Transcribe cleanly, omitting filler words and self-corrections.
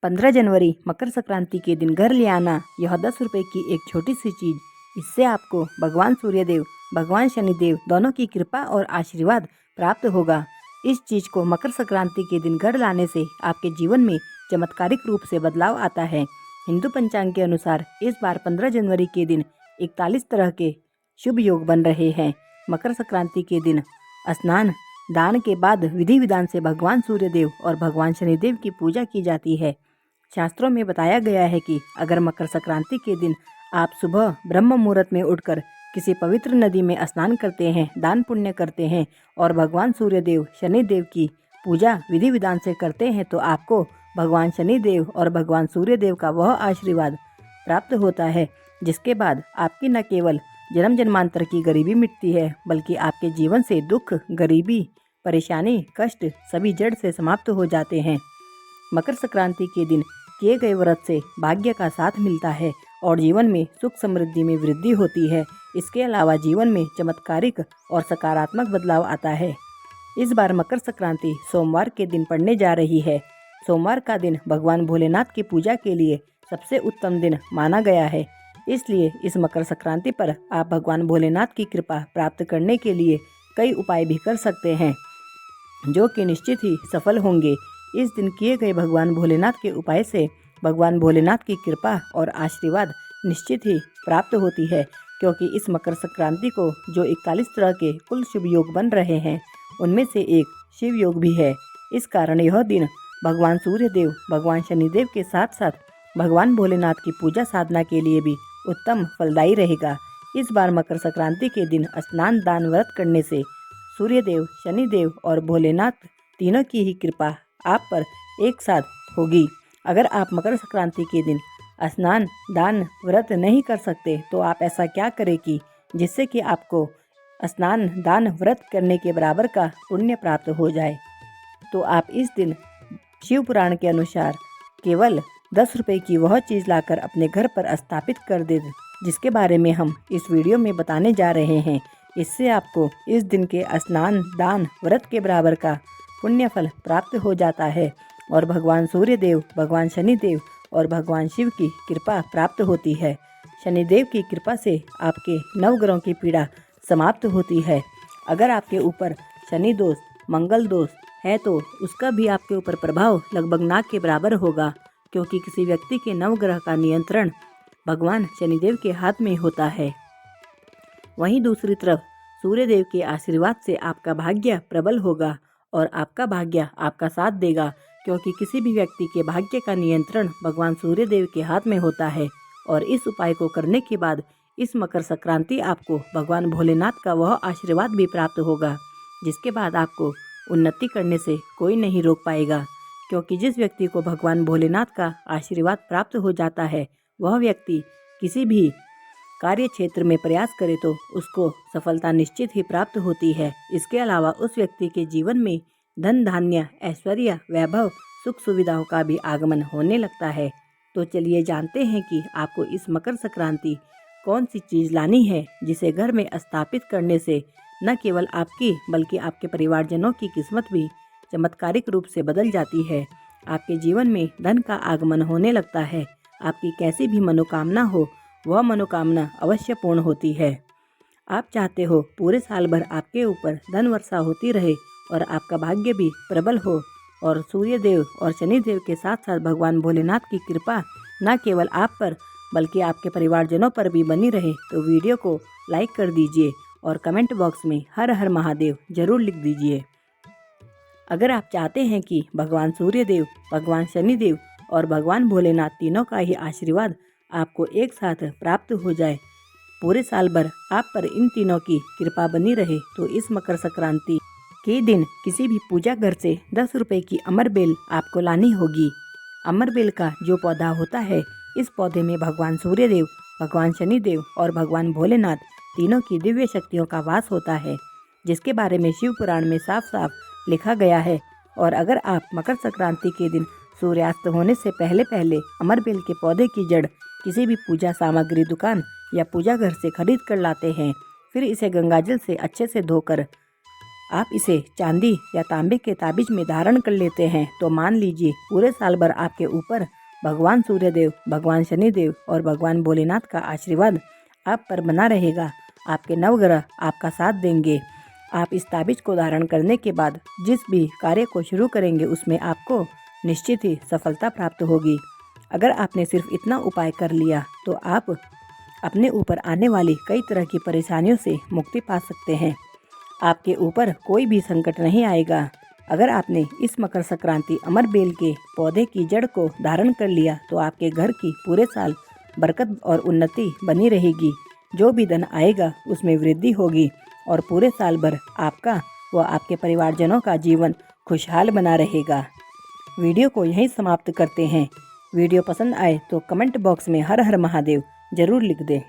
15 जनवरी मकर संक्रांति के दिन घर ले आना यह 10 रुपये की एक छोटी सी चीज़, इससे आपको भगवान सूर्यदेव, भगवान शनिदेव दोनों की कृपा और आशीर्वाद प्राप्त होगा। इस चीज़ को मकर संक्रांति के दिन घर लाने से आपके जीवन में चमत्कारिक रूप से बदलाव आता है। हिंदू पंचांग के अनुसार इस बार 15 जनवरी के दिन 41 तरह के शुभ योग बन रहे हैं। मकर संक्रांति के दिन स्नान दान के बाद विधि विधान से भगवान सूर्यदेव और भगवान शनिदेव की पूजा की जाती है। शास्त्रों में बताया गया है कि अगर मकर संक्रांति के दिन आप सुबह ब्रह्म मुहूर्त में उठकर किसी पवित्र नदी में स्नान करते हैं, दान पुण्य करते हैं और भगवान सूर्यदेव शनिदेव की पूजा विधि विधान से करते हैं तो आपको भगवान शनिदेव और भगवान सूर्यदेव का वह आशीर्वाद प्राप्त होता है, जिसके बाद आपकी न केवल जन्म जन्मांतर की गरीबी मिटती है बल्कि आपके जीवन से दुख, गरीबी, परेशानी, कष्ट सभी जड़ से समाप्त हो जाते हैं। मकर संक्रांति के दिन किए गए व्रत से भाग्य का साथ मिलता है और जीवन में सुख समृद्धि में वृद्धि होती है। इसके अलावा जीवन में चमत्कारिक और सकारात्मक बदलाव आता है। इस बार मकर संक्रांति सोमवार के दिन पड़ने जा रही है। सोमवार का दिन भगवान भोलेनाथ की पूजा के लिए सबसे उत्तम दिन माना गया है। इसलिए इस मकर संक्रांति पर आप भगवान भोलेनाथ की कृपा प्राप्त करने के लिए कई उपाय भी कर सकते हैं, जो कि निश्चित ही सफल होंगे। इस दिन किए गए भगवान भोलेनाथ के उपाय से भगवान भोलेनाथ की कृपा और आशीर्वाद निश्चित ही प्राप्त होती है, क्योंकि इस मकर संक्रांति को जो 41 तरह के कुल शुभ योग बन रहे हैं उनमें से एक शिव योग भी है। इस कारण यह दिन भगवान सूर्यदेव, भगवान शनिदेव के साथ साथ भगवान भोलेनाथ की पूजा साधना के लिए भी उत्तम फलदायी रहेगा। इस बार मकर संक्रांति के दिन स्नान दान व्रत करने से सूर्यदेव, शनिदेव और भोलेनाथ तीनों की ही कृपा आप पर एक साथ होगी। अगर आप मकर संक्रांति के दिन स्नान दान व्रत नहीं कर सकते तो आप ऐसा क्या करें कि जिससे कि आपको स्नान दान व्रत करने के बराबर का पुण्य प्राप्त हो जाए। तो आप इस दिन शिव पुराण के अनुसार केवल 10 रुपये की वह चीज़ लाकर अपने घर पर स्थापित कर दे, जिसके बारे में हम इस वीडियो में बताने जा रहे हैं। इससे आपको इस दिन के स्नान दान व्रत के बराबर का पुण्य फल प्राप्त हो जाता है और भगवान सूर्यदेव, भगवान शनिदेव और भगवान शिव की कृपा प्राप्त होती है। शनिदेव की कृपा से आपके नवग्रहों की पीड़ा समाप्त होती है। अगर आपके ऊपर शनि दोष, मंगल दोष है तो उसका भी आपके ऊपर प्रभाव लगभग ना के बराबर होगा, क्योंकि किसी व्यक्ति के नवग्रह का नियंत्रण भगवान शनिदेव के हाथ में होता है। वहीं दूसरी तरफ सूर्यदेव के आशीर्वाद से आपका भाग्य प्रबल होगा और आपका भाग्य आपका साथ देगा, क्योंकि किसी भी व्यक्ति के भाग्य का नियंत्रण भगवान सूर्यदेव के हाथ में होता है। और इस उपाय को करने के बाद इस मकर संक्रांति आपको भगवान भोलेनाथ का वह आशीर्वाद भी प्राप्त होगा, जिसके बाद आपको उन्नति करने से कोई नहीं रोक पाएगा, क्योंकि जिस व्यक्ति को भगवान भोलेनाथ का आशीर्वाद प्राप्त हो जाता है वह व्यक्ति किसी भी कार्य क्षेत्र में प्रयास करे तो उसको सफलता निश्चित ही प्राप्त होती है। इसके अलावा उस व्यक्ति के जीवन में धन धान्य, ऐश्वर्य, वैभव, सुख सुविधाओं का भी आगमन होने लगता है। तो चलिए जानते हैं कि आपको इस मकर संक्रांति कौन सी चीज़ लानी है, जिसे घर में स्थापित करने से न केवल आपकी बल्कि आपके परिवारजनों की किस्मत भी चमत्कारिक रूप से बदल जाती है। आपके जीवन में धन का आगमन होने लगता है। आपकी कैसी भी मनोकामना हो वह मनोकामना अवश्य पूर्ण होती है। आप चाहते हो पूरे साल भर आपके ऊपर धन वर्षा होती रहे और आपका भाग्य भी प्रबल हो और सूर्यदेव और शनिदेव के साथ साथ भगवान भोलेनाथ की कृपा न केवल आप पर बल्कि आपके परिवारजनों पर भी बनी रहे, तो वीडियो को लाइक कर दीजिए और कमेंट बॉक्स में हर हर महादेव जरूर लिख दीजिए। अगर आप चाहते हैं कि भगवान सूर्यदेव, भगवान शनिदेव और भगवान भोलेनाथ तीनों का ही आशीर्वाद आपको एक साथ प्राप्त हो जाए, पूरे साल भर आप पर इन तीनों की कृपा बनी रहे, तो इस मकर संक्रांति के दिन किसी भी पूजा घर से 10 रुपये की अमर बेल आपको लानी होगी। अमर बेल का जो पौधा होता है, इस पौधे में भगवान सूर्यदेव, भगवान शनिदेव और भगवान भोलेनाथ तीनों की दिव्य शक्तियों का वास होता है, जिसके बारे में शिव पुराण में साफ साफ लिखा गया है। और अगर आप मकर संक्रांति के दिन सूर्यास्त होने से पहले पहले अमर बेल के पौधे की जड़ किसी भी पूजा सामग्री दुकान या पूजा घर से खरीद कर लाते हैं, फिर इसे गंगाजल से अच्छे से धोकर आप इसे चांदी या तांबे के ताबीज में धारण कर लेते हैं तो मान लीजिए पूरे साल भर आपके ऊपर भगवान सूर्यदेव, भगवान शनिदेव और भगवान भोलेनाथ का आशीर्वाद आप पर बना रहेगा। आपके नवग्रह आपका साथ देंगे। आप इस ताबीज को धारण करने के बाद जिस भी कार्य को शुरू करेंगे उसमें आपको निश्चित ही सफलता प्राप्त होगी। अगर आपने सिर्फ इतना उपाय कर लिया तो आप अपने ऊपर आने वाली कई तरह की परेशानियों से मुक्ति पा सकते हैं। आपके ऊपर कोई भी संकट नहीं आएगा। अगर आपने इस मकर संक्रांति अमर बेल के पौधे की जड़ को धारण कर लिया तो आपके घर की पूरे साल बरकत और उन्नति बनी रहेगी। जो भी धन आएगा उसमें वृद्धि होगी और पूरे साल भर आपका व आपके परिवारजनों का जीवन खुशहाल बना रहेगा। वीडियो को यहीं समाप्त करते हैं। वीडियो पसंद आए तो कमेंट बॉक्स में हर हर महादेव जरूर लिख दें।